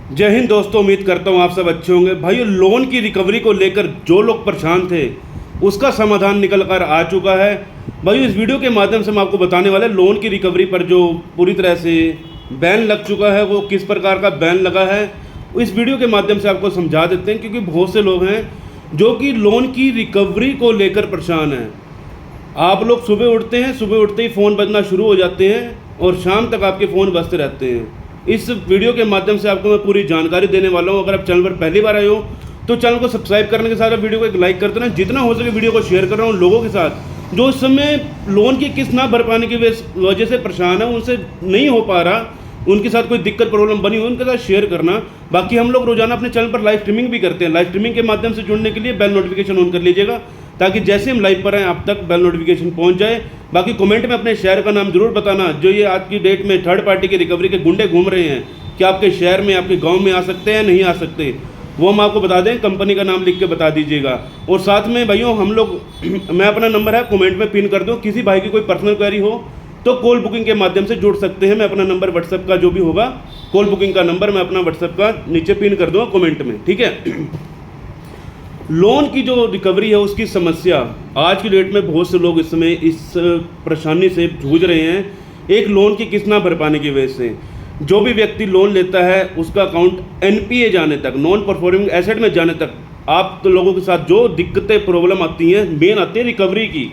जय हिंद दोस्तों, उम्मीद करता हूँ आप सब अच्छे होंगे। भाइयों, लोन की रिकवरी को लेकर जो लोग परेशान थे उसका समाधान निकल कर आ चुका है। भाइयों, इस वीडियो के माध्यम से हम आपको बताने वाले लोन की रिकवरी पर जो पूरी तरह से बैन लग चुका है, वो किस प्रकार का बैन लगा है, इस वीडियो के माध्यम से आपको समझा देते हैं। क्योंकि बहुत से लोग हैं जो कि लोन की रिकवरी को लेकर परेशान हैं। आप लोग सुबह उठते हैं, सुबह उठते ही फ़ोन बजना शुरू हो जाते हैं और शाम तक आपके फ़ोन बजते रहते हैं। इस वीडियो के माध्यम से आपको मैं पूरी जानकारी देने वाला हूं। अगर आप चैनल पर पहली बार आए हो तो चैनल को सब्सक्राइब करने के साथ वीडियो को एक लाइक कर देना। जितना हो सके वीडियो को शेयर कर रहा हूँ लोगों के साथ जो इस समय लोन की किस्त ना भर पाने की वजह से परेशान है, उनसे नहीं हो पा रहा, उनके साथ कोई दिक्कत प्रॉब्लम बनी हुई, उनके साथ शेयर करना। बाकी हम लोग रोजाना अपने चैनल पर लाइव स्ट्रीमिंग भी करते हैं। लाइव स्ट्रीमिंग के माध्यम से जुड़ने के लिए बेल नोटिफिकेशन ऑन कर लीजिएगा ताकि जैसे हम लाइव पर आएँ आप तक बेल नोटिफिकेशन पहुंच जाए। बाकी कमेंट में अपने शहर का नाम जरूर बताना। जो ये आज की डेट में थर्ड पार्टी की रिकवरी के गुंडे घूम रहे हैं, क्या आपके शहर में, आपके गांव में आ सकते हैं, नहीं आ सकते, वो हम आपको बता दें। कंपनी का नाम लिख के बता दीजिएगा। और साथ में भाइयों हम लोग मैं अपना नंबर है कमेंट में पिन कर दूँ। किसी भाई की कोई पर्सनल क्वेरी हो तो कॉल बुकिंग के माध्यम से जुड़ सकते हैं। मैं अपना नंबर व्हाट्सएप का जो भी होगा, कॉल बुकिंग का नंबर मैं अपना व्हाट्सएप का नीचे पिन कर दूँगा कमेंट में, ठीक है। लोन की जो रिकवरी है उसकी समस्या आज की डेट में बहुत से लोग इस समय इस परेशानी से जूझ रहे हैं। एक लोन की किस्त ना भर पाने की वजह से जो भी व्यक्ति लोन लेता है उसका अकाउंट एनपीए जाने तक, नॉन परफॉर्मिंग एसेट में जाने तक, आप तो लोगों के साथ जो दिक्कतें प्रॉब्लम आती हैं, मेन आती है रिकवरी की।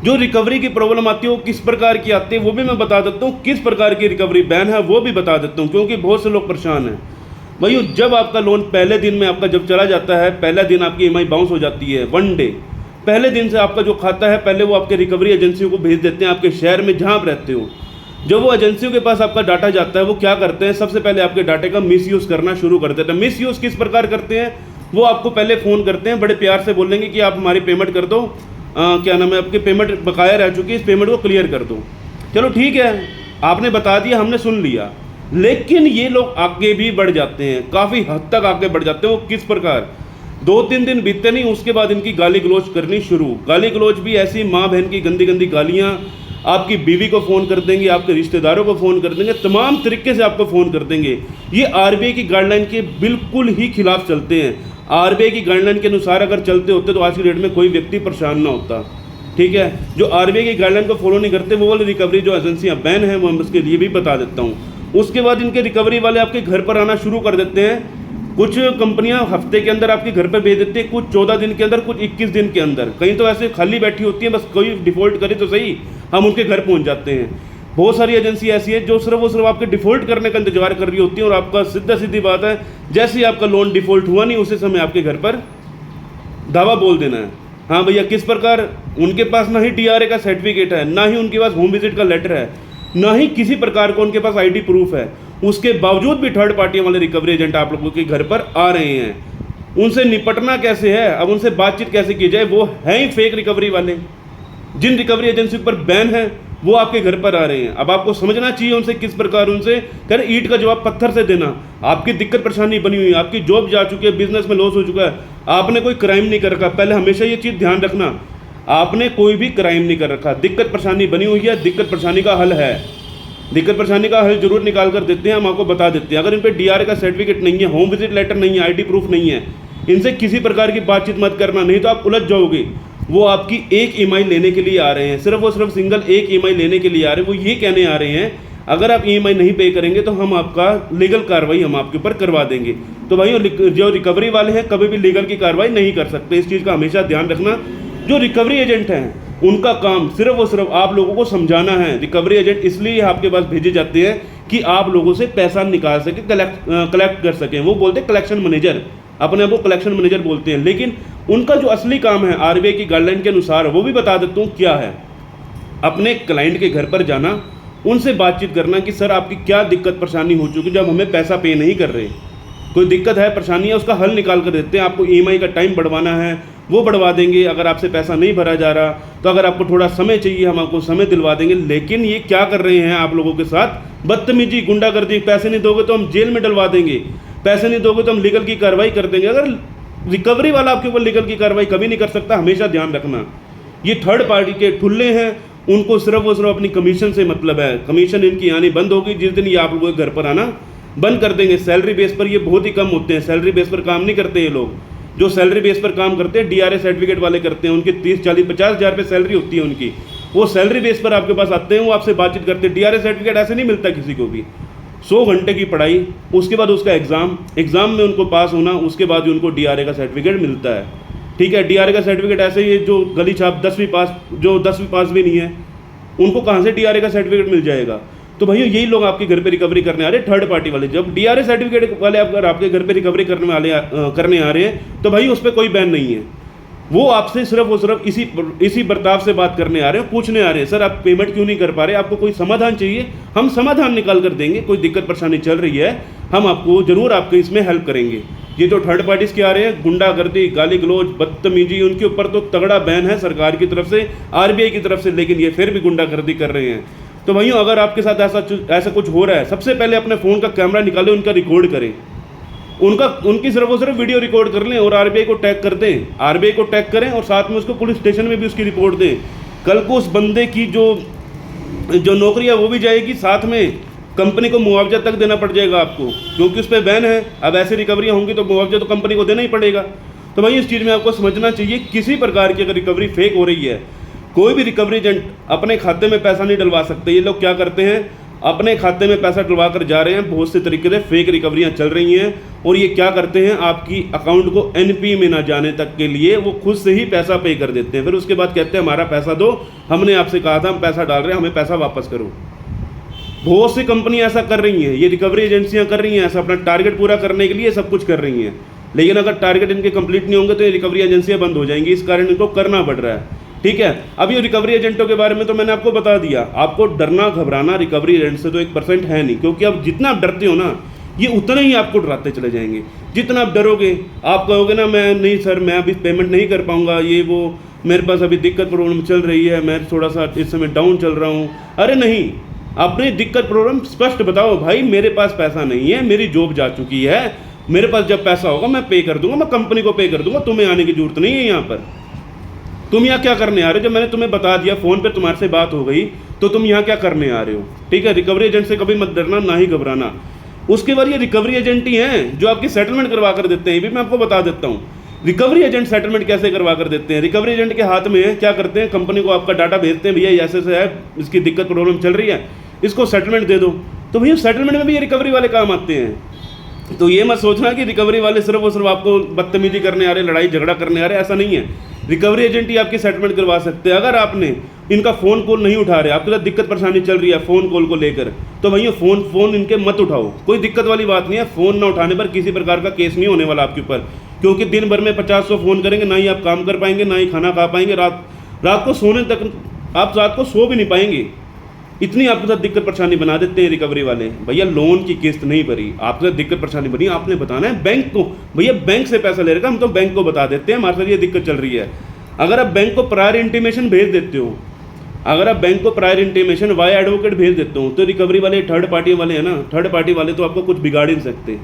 जो रिकवरी की प्रॉब्लम आती है वो किस प्रकार की आती है वो भी मैं बता देता हूँ। किस प्रकार की रिकवरी बैन है वो भी बता देता हूँ, क्योंकि बहुत से लोग परेशान हैं। भाइयों, जब आपका लोन पहले दिन में आपका जब चला जाता है, पहला दिन आपकी ईएमआई बाउंस हो जाती है, वन डे पहले दिन से आपका जो खाता है पहले वो आपके रिकवरी एजेंसियों को भेज देते हैं आपके शहर में जहाँ आप रहते हो। जब वो एजेंसियों के पास आपका डाटा जाता है, वो क्या करते हैं, सबसे पहले आपके डाटे का मिसयूज़ करना शुरू कर देते हैं। मिसयूज़ किस प्रकार करते हैं, वो आपको पहले फ़ोन करते हैं, बड़े प्यार से बोलेंगे कि आप हमारी पेमेंट कर दो, क्या नाम है, आपकी पेमेंट बकाया रह चुकी है, इस पेमेंट को क्लियर कर दो। चलो ठीक है, आपने बता दिया, हमने सुन लिया। लेकिन ये लोग आगे भी बढ़ जाते हैं, काफ़ी हद तक आगे बढ़ जाते हैं। वो किस प्रकार, 2-3 दिन बीतते नहीं उसके बाद इनकी गाली गलौज करनी शुरू। गाली गलौज भी ऐसी माँ बहन की गंदी गंदी गालियाँ, आपकी बीवी को फ़ोन कर देंगे, आपके रिश्तेदारों को फ़ोन कर देंगे, तमाम तरीके से आपको फ़ोन कर देंगे। ये आरबीआई की गाइडलाइन के बिल्कुल ही खिलाफ चलते हैं। आरबीआई की गाइडलाइन के अनुसार अगर चलते होते तो आज की डेट में कोई व्यक्ति परेशान ना होता, ठीक है। जो आरबीआई की गाइडलाइन को फॉलो नहीं करते वो वाली रिकवरी जो एजेंसियाँ बैन है, वो मैं उसके लिए भी बता देता हूँ। उसके बाद इनके रिकवरी वाले आपके घर पर आना शुरू कर देते हैं। कुछ कंपनियां हफ्ते के अंदर आपके घर पर भेज देती है, कुछ 14 दिन के अंदर, कुछ 21 दिन के अंदर। कहीं तो ऐसे खाली बैठी होती है, बस कोई डिफ़ॉल्ट करे तो सही, हम उनके घर पहुंच जाते हैं। बहुत सारी एजेंसी ऐसी है जो सिर्फ आपके डिफ़ॉल्ट करने का इंतजार कर रही होती है और आपका सीधी बात है, जैसे ही आपका लोन डिफ़ॉल्ट हुआ नहीं उसी समय आपके घर पर दावा बोल देना है। हाँ भैया, किस प्रकार, उनके पास ना ही डीआरए का सर्टिफिकेट है, ना ही उनके पास होम विजिट का लेटर है, ना ही किसी प्रकार का उनके पास आईडी प्रूफ है। उसके बावजूद भी थर्ड पार्टी वाले रिकवरी एजेंट आप लोगों के घर पर आ रहे हैं। उनसे निपटना कैसे है, अब उनसे बातचीत कैसे की जाए, वो हैं ही फेक रिकवरी वाले। जिन रिकवरी एजेंसी पर बैन है वो आपके घर पर आ रहे हैं। अब आपको समझना चाहिए उनसे किस प्रकार, उनसे कर ईंट का जवाब पत्थर से देना। आपकी दिक्कत परेशानी बनी हुई है, आपकी जॉब जा चुकी है, बिजनेस में लॉस हो चुका है, आपने कोई क्राइम नहीं कर रखा। पहले हमेशा ये चीज़ ध्यान रखना, आपने कोई भी क्राइम नहीं कर रखा। दिक्कत परेशानी बनी हुई है, दिक्कत परेशानी का हल है, दिक्कत परेशानी का हल जरूर निकाल कर देते हैं, हम आपको बता देते हैं। अगर इन पर डीआरए का सर्टिफिकेट नहीं है, होम विजिट लेटर नहीं है, आईडी प्रूफ नहीं है, इनसे किसी प्रकार की बातचीत मत करना, नहीं तो आप उलझ जाओगे। वो आपकी एक ईएमआई लेने के लिए आ रहे हैं, सिर्फ और सिर्फ सिंगल एक ईएमआई लेने के लिए आ रहे हैं। वो ये कहने आ रहे हैं अगर आप ईएमआई नहीं पे करेंगे तो हम आपका लीगल कार्रवाई हम आपके ऊपर करवा देंगे। तो भाई जो रिकवरी वाले हैं कभी भी लीगल की कार्रवाई नहीं कर सकते, इस चीज़ का हमेशा ध्यान रखना। जो रिकवरी एजेंट हैं उनका काम सिर्फ और सिर्फ आप लोगों को समझाना है। रिकवरी एजेंट इसलिए आपके पास भेजे जाते हैं कि आप लोगों से पैसा निकाल सके, कलेक्ट कर सकें। वो बोलते हैं कलेक्शन मैनेजर, अपने आप को कलेक्शन मैनेजर बोलते हैं, लेकिन उनका जो असली काम है आरबीआई की गाइडलाइन के अनुसार, वो भी बता देता हूँ क्या है। अपने क्लाइंट के घर पर जाना, उनसे बातचीत करना कि सर आपकी क्या दिक्कत परेशानी हो चुकी, जब हमें पैसा पे नहीं कर रहे, कोई दिक्कत है, परेशानी है, उसका हल निकाल कर देते हैं। आपको ईएमआई का टाइम बढ़वाना है वो बढ़वा देंगे। अगर आपसे पैसा नहीं भरा जा रहा तो अगर आपको थोड़ा समय चाहिए हम आपको समय दिलवा देंगे। लेकिन ये क्या कर रहे हैं आप लोगों के साथ, बदतमीजी, गुंडागर्दी। पैसे नहीं दोगे तो हम जेल में डलवा देंगे, पैसे नहीं दोगे तो हम लीगल की कार्रवाई कर देंगे। अगर रिकवरी वाला आपके ऊपर लीगल की कार्रवाई कभी नहीं कर सकता, हमेशा ध्यान रखना। ये थर्ड पार्टी के ठुल्ले हैं, उनको सिर्फ और सिर्फ अपनी कमीशन से मतलब है। कमीशन इनकी आनी बंद होगी जिस दिन ये आप लोगों के घर पर आना बंद कर देंगे। सैलरी बेस पर ये बहुत ही कम होते हैं, सैलरी बेस पर काम नहीं करते ये लोग। जो सैलरी बेस पर काम करते हैं डीआरए सर्टिफिकेट वाले करते हैं, उनकी 30-40-50 हज़ार रुपये सैलरी होती है उनकी, वो सैलरी बेस पर आपके पास आते हैं, वो आपसे बातचीत करते हैं। डीआरए सर्टिफिकेट ऐसे नहीं मिलता किसी को भी। 100 घंटे की पढ़ाई, उसके बाद उसका एग्ज़ाम में उनको पास होना, उसके बाद ही उनको डीआरए का सर्टिफिकेट मिलता है। ठीक है, डीआरए का सर्टिफिकेट ऐसे ही जो गली छाप 10वीं पास, जो 10वीं पास भी नहीं है, उनको कहाँ से डीआरए का सर्टिफिकेट मिल जाएगा। तो भैया यही लोग आपके घर पे रिकवरी करने आ रहे हैं, थर्ड पार्टी वाले। जब डीआरए सर्टिफिकेट वाले अगर आपके घर पे रिकवरी करने आ रहे हैं तो भाई उस पर कोई बैन नहीं है। वो आपसे सिर्फ और सिर्फ इसी बर्ताव से बात करने आ रहे हैं, पूछने आ रहे हैं सर आप पेमेंट क्यों नहीं कर पा रहे, आपको कोई समाधान चाहिए, हम समाधान निकाल कर देंगे। कोई दिक्कत परेशानी चल रही है, हम आपको जरूर आपके इसमें हेल्प करेंगे। ये जो थर्ड पार्टीज के आ रहे हैं, गुंडागर्दी, गाली गलौज, बदतमीजी, उनके ऊपर तो तगड़ा बैन है सरकार की तरफ से, आरबीआई की तरफ से, लेकिन ये फिर भी गुंडागर्दी कर रहे हैं। तो भाइयों अगर आपके साथ ऐसा कुछ हो रहा है, सबसे पहले अपने फ़ोन का कैमरा निकालें, उनका रिकॉर्ड करें, उनकी सिर्फ और सिर्फ वीडियो रिकॉर्ड कर लें और आरबीआई को टैग कर दें, आरबीआई को टैग करें और साथ में उसको पुलिस स्टेशन में भी उसकी रिपोर्ट दें। कल को उस बंदे की जो नौकरी है वो भी जाएगी, साथ में कंपनी को मुआवजा तक देना पड़ जाएगा आपको, क्योंकि उस पर बैन है। अब ऐसी रिकवरियाँ होंगी तो मुआवजा तो कंपनी को देना ही पड़ेगा। तो भाई इस चीज़ में आपको समझना चाहिए, किसी प्रकार की अगर रिकवरी फेक हो रही है, कोई भी रिकवरी एजेंट अपने खाते में पैसा नहीं डलवा सकते। ये लोग क्या करते हैं, अपने खाते में पैसा डलवा कर जा रहे हैं, बहुत से तरीके से फेक रिकवरियां चल रही हैं। और ये क्या करते हैं, आपकी अकाउंट को एनपी में ना जाने तक के लिए वो खुद से ही पैसा पे कर देते हैं, फिर उसके बाद कहते हैं हमारा पैसा दो, हमने आपसे कहा था हम पैसा डाल रहे हैं, हमें पैसा वापस करो। बहुत सी कंपनियां ऐसा कर रही हैं, ये रिकवरी एजेंसियां कर रही हैं ऐसा, अपना टारगेट पूरा करने के लिए सब कुछ कर रही हैं। लेकिन अगर टारगेट इनके कंप्लीट नहीं होंगे तो ये रिकवरी एजेंसियां बंद हो जाएंगी, इस कारण इनको करना पड़ रहा है। ठीक है, अब ये रिकवरी एजेंटों के बारे में तो मैंने आपको बता दिया। आपको डरना घबराना रिकवरी एजेंट से तो 1% है नहीं, क्योंकि आप जितना आप डरते हो ना, ये उतना ही आपको डराते चले जाएंगे। जितना आप डरोगे, आप कहोगे ना मैं नहीं सर मैं अभी पेमेंट नहीं कर पाऊंगा, ये वो मेरे पास अभी दिक्कत प्रॉब्लम चल रही है, मैं थोड़ा सा इस समय डाउन चल रहा हूँ। अरे नहीं, अपनी दिक्कत प्रॉब्लम स्पष्ट बताओ, भाई मेरे पास पैसा नहीं है, मेरी जॉब जा चुकी है, मेरे पास जब पैसा होगा मैं पे कर दूंगा, मैं कंपनी को पे कर दूंगा, तुम्हें आने की जरूरत नहीं है यहाँ पर। तुम यहाँ क्या करने आ रहे हो, जब मैंने तुम्हें बता दिया, फ़ोन पे तुम्हारे से बात हो गई, तो तुम यहाँ क्या करने आ रहे हो। ठीक है, रिकवरी एजेंट से कभी मत डरना, ना ही घबराना। उसके बाद ये रिकवरी एजेंट ही हैं जो आपकी सेटलमेंट करवा कर देते हैं, ये भी मैं आपको बता देता हूँ। रिकवरी एजेंट सेटलमेंट कैसे करवा कर देते हैं, रिकवरी एजेंट के हाथ में क्या करते हैं, कंपनी को आपका डाटा भेजते हैं, भैया ऐसे है, इसकी दिक्कत प्रॉब्लम चल रही है, इसको सेटलमेंट दे दो। तो भैया सेटलमेंट में भी ये रिकवरी वाले काम आते हैं। तो ये मत सोचना कि रिकवरी वाले सिर्फ और सिर्फ आपको बदतमीजी करने आ रहे, लड़ाई झगड़ा करने आ रहे, ऐसा नहीं है। रिकवरी एजेंट ही आपकी सेटलमेंट करवा सकते हैं। अगर आपने इनका फ़ोन कॉल नहीं उठा रहे, आपके साथ दिक्कत परेशानी चल रही है फ़ोन कॉल को लेकर, तो भैया फ़ोन इनके मत उठाओ, कोई दिक्कत वाली बात नहीं है। फ़ोन ना उठाने पर किसी प्रकार का केस नहीं होने वाला आपके ऊपर, क्योंकि दिन भर में 50-100 फ़ोन करेंगे, ना ही आप काम कर पाएंगे, ना ही खाना खा पाएंगे, रात को सोने तक आप रात को सो भी नहीं पाएंगे, इतनी आपके साथ दिक्कत परेशानी बना देते हैं रिकवरी वाले। भैया लोन की किस्त नहीं भरी, आपके साथ दिक्कत परेशानी बनी, आपने बताना है बैंक को, भैया बैंक से पैसा ले रखा, हम तो बैंक को बता देते हैं हमारे साथ ये दिक्कत चल रही है। अगर आप बैंक को प्रायर इंटीमेशन भेज देते हो, अगर आप बैंक को प्रायर इंटीमेशन वाया एडवोकेट भेज देते हो, तो रिकवरी वाले थर्ड पार्टी वाले हैं ना, थर्ड पार्टी वाले तो आपको कुछ बिगाड़ ही नहीं सकते,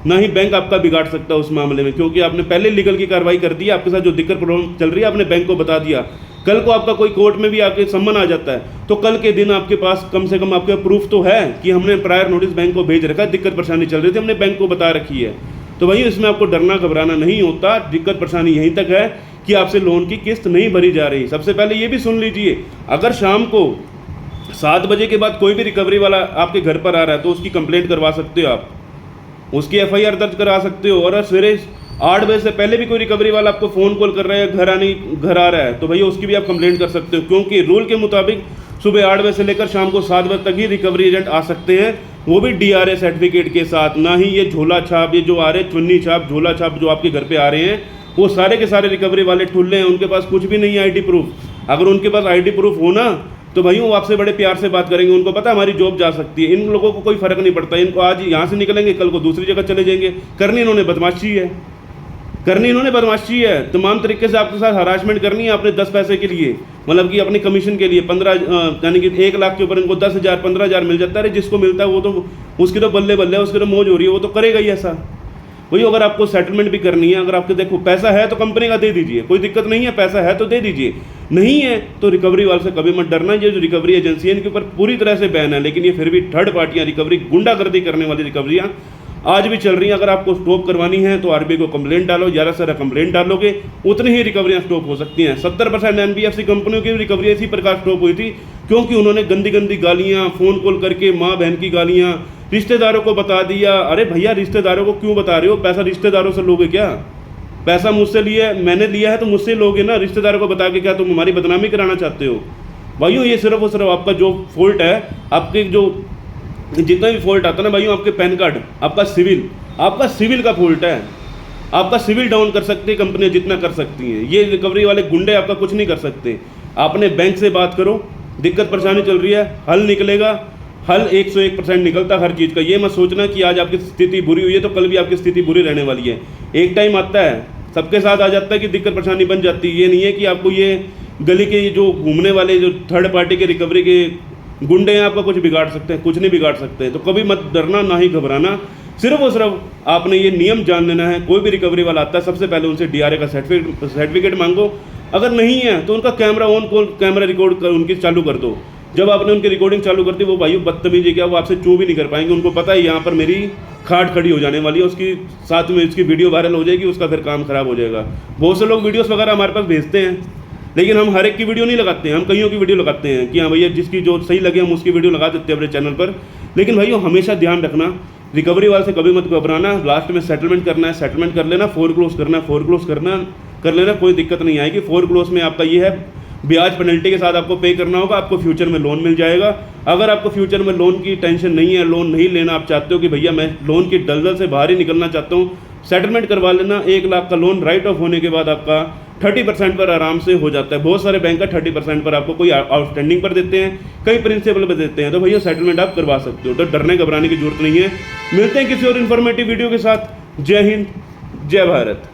ना ही बैंक आपका बिगाड़ सकता उस मामले में, क्योंकि आपने पहले लीगल की कार्रवाई कर दी, आपके साथ जो दिक्कत प्रॉब्लम चल रही है आपने बैंक को बता दिया। कल को आपका कोई कोर्ट में भी आके सम्मन आ जाता है, तो कल के दिन आपके पास कम से कम आपके प्रूफ तो है कि हमने प्रायर नोटिस बैंक को भेज रखा है, दिक्कत परेशानी चल रही थी, हमने बैंक को बता रखी है। तो भाई इसमें आपको डरना घबराना नहीं होता। दिक्कत परेशानी यहीं तक है कि आपसे लोन की किस्त नहीं भरी जा रही। सबसे पहले ये भी सुन लीजिए, अगर शाम को 7 बजे के बाद कोई भी रिकवरी वाला आपके घर पर आ रहा है तो उसकी कंप्लेंट करवा सकते हो, आप उसकी FIR दर्ज करा सकते हो। और सवेरे 8 बजे से पहले भी कोई रिकवरी वाला आपको फ़ोन कॉल कर रहा है, घर आ रहा है, तो भैया उसकी भी आप कंप्लेंट कर सकते हो, क्योंकि रूल के मुताबिक सुबह 8 बजे से लेकर शाम को 7 बजे तक ही रिकवरी एजेंट आ सकते हैं, वो भी DRA सर्टिफिकेट के साथ। ना ही ये झोला छाप, ये जो आ रहे चुन्नी छाप, झोला छाप जो आपके घर पे आ रहे हैं, वो सारे के सारे रिकवरी वाले ठुल्ले हैं, उनके पास कुछ भी नहीं है ID प्रूफ। अगर उनके पास ID प्रूफ हो ना, तो भाई वो आपसे बड़े प्यार से बात करेंगे, उनको पता है हमारी जॉब जा सकती है। इन लोगों को कोई फ़र्क नहीं पड़ता, इनको आज यहाँ से निकलेंगे, कल को दूसरी जगह चले जाएंगे। करनी इन्होंने बदमाशी है, तमाम तरीके से आपके साथ हरासमेंट करनी है आपने 10 पैसे के लिए, मतलब कि अपनी कमीशन के लिए 15 यानी कि 1 लाख के ऊपर इनको 10,000 15,000 मिल जाता है। जिसको मिलता है वो तो उसकी तो बल्ले बल्ले, उसकी तो मौज हो रही है, वो तो करेगा ही ऐसा। वही अगर आपको सेटलमेंट भी करनी है, अगर आपके देखो पैसा है तो कंपनी का दे दीजिए, कोई दिक्कत नहीं है, पैसा है तो दे दीजिए। नहीं है तो रिकवरी वाले से कभी मत डरना। ये जो रिकवरी एजेंसी है इनके ऊपर पूरी तरह से बैन है, लेकिन ये फिर भी थर्ड पार्टियां रिकवरी, गुंडागर्दी करने वाली रिकवरियां आज भी चल रही हैं। अगर आपको स्टॉप करवानी है तो आरबीआई को कंप्लेंट डालो, ज़्यादा से ज़्यादा कंप्लेंट डालोगे उतनी ही रिकवरियां स्टॉप हो सकती हैं। 70% एनबीएफसी कंपनियों की रिकवरी इसी प्रकार स्टॉप हुई थी, क्योंकि उन्होंने गंदी गंदी गालियाँ, फ़ोन कॉल करके माँ बहन की गालियाँ, रिश्तेदारों को बता दिया। अरे भैया, रिश्तेदारों को क्यों बता रहे हो? पैसा रिश्तेदारों से लोगे क्या? पैसा मुझसे लिया, मैंने लिया है तो मुझसे लोगे ना, रिश्तेदारों को बता के क्या तुम हमारी बदनामी कराना चाहते हो? भाइयों, ये सिर्फ और सिर्फ आपका जो फॉल्ट है, आपके जो जितना भी फॉल्ट आता है ना भाइयों, आपके पैन कार्ड, आपका सिविल का फॉल्ट है। आपका सिविल डाउन कर सकते हैं कंपनियां, जितना कर सकती हैं। ये रिकवरी वाले गुंडे आपका कुछ नहीं कर सकते। आपने बैंक से बात करो, दिक्कत परेशानी चल रही है, हल निकलेगा। हल 101% निकलता हर चीज़ का। ये मत सोचना कि आज आपकी स्थिति बुरी हुई है तो कल भी आपकी स्थिति बुरी रहने वाली है। एक टाइम आता है, सबके साथ आ जाता है कि दिक्कत परेशानी बन जाती है। ये नहीं है कि आपको ये गली के जो घूमने वाले जो थर्ड पार्टी के रिकवरी के गुंडे हैं आपका कुछ बिगाड़ सकते हैं, कुछ नहीं बिगाड़ सकते। तो कभी मत डरना, ना ही घबराना। सिर्फ और सिर्फ आपने ये नियम जान लेना है। कोई भी रिकवरी वाला आता है सबसे पहले उनसे डीआरए का सर्टिफिकेट मांगो। अगर नहीं है तो उनका camera on call camera record कर उनकी चालू कर दो। जब आपने उनकी रिकॉर्डिंग चालू कर दी, वो भाइयों बदतमीजी क्या, वो आपसे चू भी नहीं कर पाएंगे। उनको पता है यहाँ पर मेरी खाट खड़ी हो जाने वाली है, उसकी साथ में उसकी वीडियो वायरल हो जाएगी, उसका फिर काम खराब हो जाएगा। बहुत से लोग वीडियोस वगैरह हमारे पास भेजते हैं, लेकिन हम हर एक की वीडियो नहीं लगाते हैं, हम कईयों की वीडियो लगाते हैं कि हाँ भैया जिसकी जो सही लगे हम उसकी वीडियो लगा देते हैं अपने चैनल पर। लेकिन भाइयों हमेशा ध्यान रखना, रिकवरी वाले से कभी मत घबराना। लास्ट में सेटलमेंट करना है, सेटलमेंट कर लेना। फोरक्लोज करना है, फोरक्लोज कर लेना, कोई दिक्कत नहीं आएगी। फोरक्लोज में आपका ये है, ब्याज पेनल्टी के साथ आपको पे करना होगा, आपको फ्यूचर में लोन मिल जाएगा। अगर आपको फ्यूचर में लोन की टेंशन नहीं है, लोन नहीं लेना, आप चाहते हो कि भैया मैं लोन की दलदल से बाहर ही निकलना चाहता हूँ, सेटलमेंट करवा लेना। 1 लाख का लोन राइट ऑफ होने के बाद आपका 30% पर आराम से हो जाता है। बहुत सारे बैंक का 30% पर आपको कोई आउटस्टैंडिंग पर देते हैं, कई प्रिंसिपल पर देते हैं। तो भैया सेटलमेंट आप करवा सकते हो, तो डरने घबराने की जरूरत नहीं है। मिलते हैं किसी और इन्फॉर्मेटिव वीडियो के साथ। जय हिंद, जय भारत।